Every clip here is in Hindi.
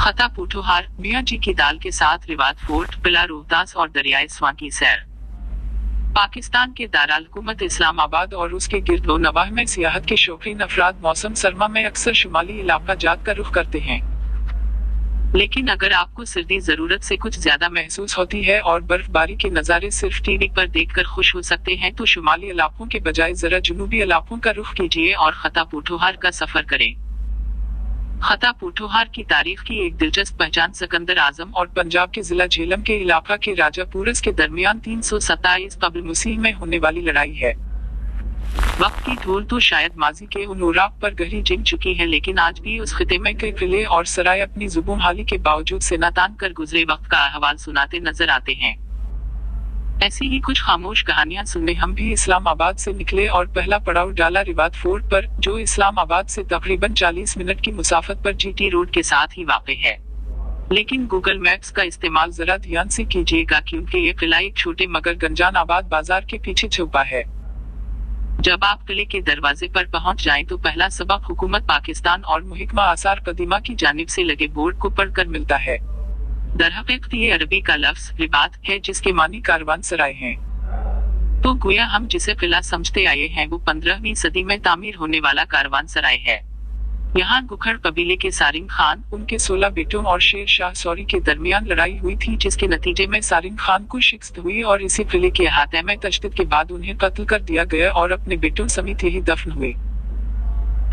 खता पूठोहार, मियाँ जी की दाल के साथ रिवात फोर्ट, किला रोहतास और दरियाए स्वां की सैर। पाकिस्तान के दारुल हुकूमत इस्लामाबाद और उसके गिर्दो नवाह में सियाहत के शौकीन अफराद मौसम सरमा में अक्सर शुमाली इलाका जात का रुख करते हैं। लेकिन अगर आपको सर्दी जरूरत से कुछ ज्यादा महसूस होती है और बर्फबारी के नज़ारे सिर्फ टीवी पर देखकर खुश हो सकते हैं, तो शुमाली इलाकों के बजाय जरा जुनूबी इलाकों का रुख कीजिए और खता पूठोहार का सफर करें। खता पूठोहार की तारीख की एक दिलचस्प पहचान सिकंदर आजम और पंजाब के जिला झेलम के इलाका के राजा पूरस के दरमियान 327 कब्ल मसीह में होने वाली लड़ाई है। वक्त की धूल तो शायद माजी के उन उराक पर गहरी जिम चुकी है, लेकिन आज भी उस खिते में कई किले और सराय अपनी जुबान हाली के बावजूद सेना तान कर गुजरे वक्त का अहवाल सुनाते नजर आते हैं। ऐसी ही कुछ खामोश कहानियां सुनने हम भी इस्लामाबाद से निकले और पहला पड़ाव डाला रिवात फोर्ट पर, जो इस्लामाबाद से तकरीबन 40 मिनट की मुसाफत पर जीटी रोड के साथ ही वाक़ है। लेकिन गूगल मैप्स का इस्तेमाल जरा ध्यान से कीजिएगा, क्योंकि ये किला एक छोटे मगर गंजान आबाद बाजार के पीछे छुपा है। जब आप किले के दरवाजे पर पहुंच जाएं तो पहला सबक हुकूमत पाकिस्तान और मुहिकमा आसार कदीमा की जानिब से लगे बोर्ड को पढ़कर मिलता है। दरहकीकत ये अरबी का लफ्ज रिबात है, जिसके मानी कारवान सराय हैं। तो गोया हम जिसे किला समझते आए हैं वो 15वीं सदी में तामीर होने वाला कारवान सराय है। यहाँ गुखर कबीले के सारिंग खान, उनके 16 बेटों और शेर शाह सौरी के दरमियान लड़ाई हुई थी, जिसके नतीजे में सारिंग खान को शिकस्त हुई और इसी किले के अहाते में तशद्दुद के बाद उन्हें कत्ल कर दिया गया और अपने बेटों समेत यही दफन हुए।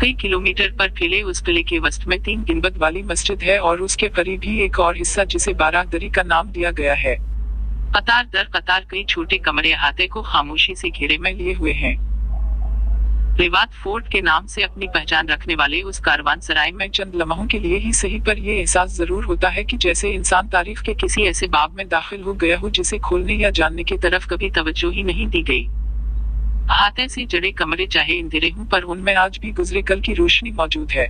कई किलोमीटर पर फैले उस किले के वस्त में 3 गुंबद वाली मस्जिद है और उसके करीब ही एक और हिस्सा जिसे बारादरी का नाम दिया गया है। कतार दर कतार कई छोटे कमरे अहाते को खामोशी से घेरे में लिए हुए हैं। रिवात फोर्ट के नाम से अपनी पहचान रखने वाले उस कारवान सराय में चंद लम्हों के लिए ही सही पर यह एहसास जरूर होता है कि जैसे इंसान तारीख के किसी ऐसे बाब में दाखिल हो गया हो जिसे खोलने या जानने की तरफ कभी तवज्जो ही नहीं दी गई। अहाते से जड़े कमरे चाहे अंधेरे हों, पर उनमें आज भी गुजरे कल की रोशनी मौजूद है।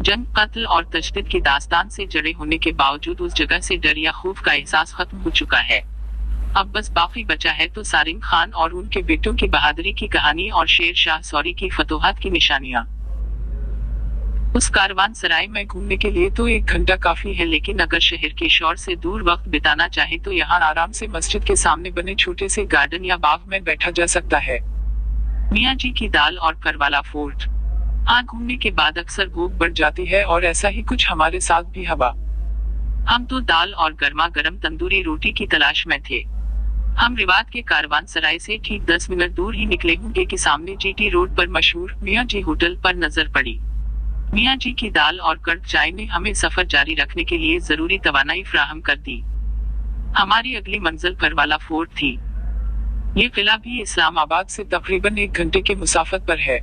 जंग, कत्ल और तशद्दुद की दास्तान से जड़े होने के बावजूद उस जगह से डर या खौफ का एहसास खत्म हो चुका है। अब बस बाकी बचा है तो सारिंग खान और उनके बेटों की बहादुरी की कहानी और शेर शाह सौरी की फतोहात की निशानियां। उस कारवान सराय में घूमने के लिए तो 1 घंटा काफी है, लेकिन अगर शहर के शोर से दूर वक्त बिताना चाहे तो यहाँ आराम से मस्जिद के सामने बने छोटे से गार्डन या बाग में बैठा जा सकता है। मियाँ जी की दाल और करवाला फोर्ट। हाँ, घूमने के बाद अक्सर भूख बढ़ जाती है और ऐसा ही कुछ हमारे साथ भी हुआ। हम तो दाल और गर्मा गर्म तंदूरी रोटी की तलाश में थे। हम रिवात के कारवान सराय से ठीक 10 मिनट दूर ही निकले होंगे कि सामने जीटी रोड पर मशहूर मियाँ जी होटल पर नजर पड़ी। मियाँ जी की दाल और कड़क चाय ने हमें सफर जारी रखने के लिए जरूरी तवानाई फ्राहम कर दी। हमारी अगली मंजिल करवाला फोर्ट थी। ये किला भी इस्लामाबाद से तकरीबन 1 घंटे के मुसाफत पर है।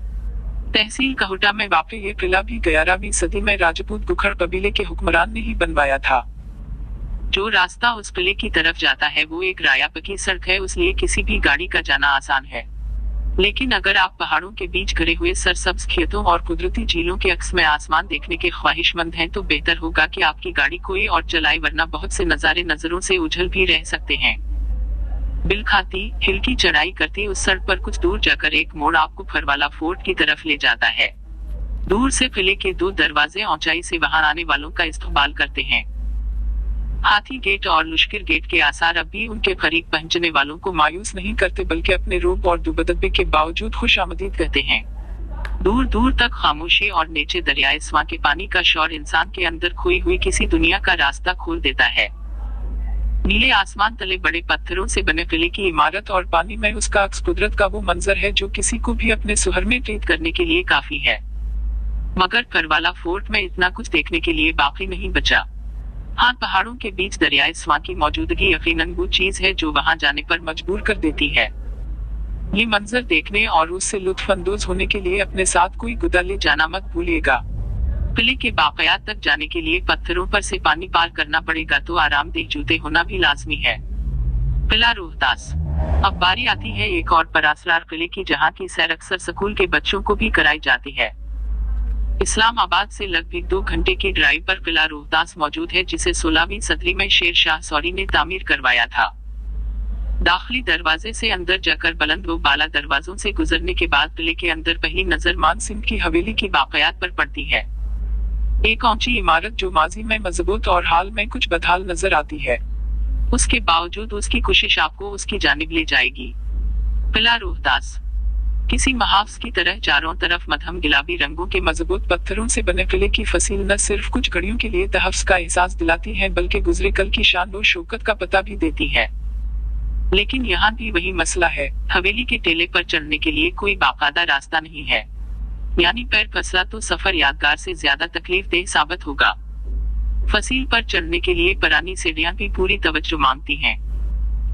तहसील कहुटा में वाक़ ये किला भी 11वीं सदी में राजपूत गुखर कबीले के हुक्मरान ने ही बनवाया था। जो रास्ता उस किले की तरफ जाता है वो एक राया पक्की सड़क है, इसलिए किसी भी गाड़ी का जाना आसान है। लेकिन अगर आप पहाड़ों के बीच घिरे हुए सरसब्ज खेतों और कुदरती झीलों के अक्स में आसमान देखने के ख्वाहिशमंद हैं, तो बेहतर होगा कि आपकी गाड़ी कोई और चलाए, वरना बहुत से नज़ारे नजरों से उछल भी रह सकते हैं। बिल खाती हिल की चढ़ाई करती उस सड़क पर कुछ दूर जाकर एक मोड़ आपको करवाला फोर्ट की तरफ ले जाता है। दूर से किले के 2 दरवाजे ऊंचाई से वहां आने वालों का इस्तकबाल करते हैं। हाथी गेट और लुश्किर गेट के आसार अब भी उनके करीब पहुंचने वालों को मायूस नहीं करते, बल्कि अपने रूप और दुबदबे के बावजूद खुशामदीद कहते हैं। दूर दूर तक खामोशी और नीचे दरियाए स्वां के पानी का शोर इंसान के अंदर खोई हुई किसी दुनिया का रास्ता खोल देता है। नीले आसमान तले बड़े पत्थरों से बने किले की इमारत और पानी में उसका अक्स कुदरत का वो मंजर है जो किसी को भी अपने सुहर में कैद करने के लिए काफी है। मगर करवाला फोर्ट में इतना कुछ देखने के लिए बाकी नहीं बचा। हाँ, पहाड़ों के बीच दरियाए स्वां की मौजूदगी यकीनन वो चीज है जो वहां जाने पर मजबूर कर देती है। ये मंजर देखने और उससे लुत्फ अंदोज होने के लिए अपने साथ कोई गुदा ले जाना मत भूलिएगा। किले के बाक़यात तक जाने के लिए पत्थरों पर से पानी पार करना पड़ेगा, तो आरामदेह जूते होना भी लाजमी है। किला रोहतास। अब बारी आती है एक और परासरार किले की, जहाँ की सैर अक्सर स्कूल के बच्चों को भी कराई जाती है। इस्लामाबाद से लगभग 2 घंटे की ड्राइव पर किला रोहतास मौजूद है, जिसे 16वीं सदी में शेर शाह सौरी ने तामीर करवाया था। दाखिली दरवाजे से अंदर जाकर बुलंद व बाला दरवाजों से गुजरने के बाद किले के अंदर पहली नजर मान सिंह की हवेली की बाक़यात पर पड़ती है। एक ऊंची इमारत जो माजी में मजबूत और हाल में कुछ बदहाल नजर आती है। उसके बावजूद उसकी कोशिश आपको उसकी जानिब ले जाएगी। किला रोहतास किसी महावस की तरह चारों तरफ मध्यम गुलाबी रंगों के मजबूत पत्थरों से बने किले की फसील न सिर्फ कुछ घड़ियों के लिए तहफ्फ का एहसास दिलाती है बल्कि गुजरे कल की शान और शौकत का पता भी देती है। लेकिन यहाँ भी वही मसला है, हवेली के टेले पर चढ़ने के लिए कोई बाकायदा रास्ता नहीं है। यानी पैर फंसा तो सफर यादगार से ज्यादा तकलीफदेह साबित होगा। फसील पर चढ़ने के लिए पुरानी सीढ़ियां भी पूरी तवज्जो मांगती हैं।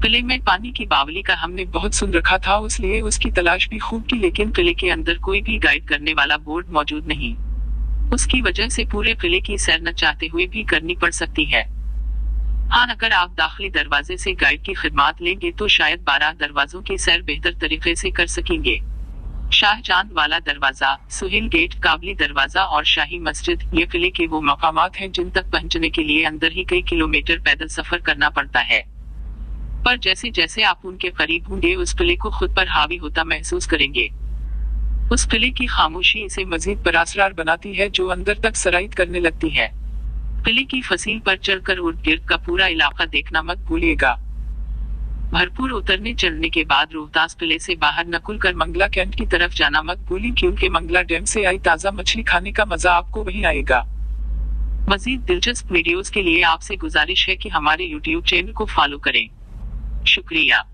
किले में पानी की बावली का हमने बहुत सुन रखा था, इसलिए उसकी तलाश भी खूब की, लेकिन किले के अंदर कोई भी गाइड करने वाला बोर्ड मौजूद नहीं। उसकी वजह से पूरे किले की सैर न चाहते हुए भी करनी पड़ सकती है। हाँ, अगर आप दाखिली दरवाजे से गाइड की खिदमत लेंगे तो शायद 12 दरवाजों की सैर बेहतर तरीके से कर सकेंगे। शाहजान वाला दरवाजा, सुहेल गेट, काबली दरवाजा और शाही मस्जिद ये किले के वो मकामात हैं जिन तक पहुंचने के लिए अंदर ही कई किलोमीटर पैदल सफर करना पड़ता है। पर जैसे जैसे आप उनके करीब होंगे उस किले को खुद पर हावी होता महसूस करेंगे। उस किले की खामोशी इसे मजीद परासरार बनाती है जो अंदर तक सराइत करने लगती है। किले की फसील पर चढ़कर उर्द गिर्द का पूरा इलाका देखना मत भूलिएगा। भरपूर उतरने चढ़ने के बाद रोहतास किले से बाहर निकल कर मंगला कैंट की तरफ जाना मत भूलें, क्योंकि मंगला डैम से आई ताजा मछली खाने का मजा आपको वहीं आएगा। मजीद दिलचस्प वीडियोस के लिए आपसे गुजारिश है कि हमारे YouTube चैनल को फॉलो करें। शुक्रिया।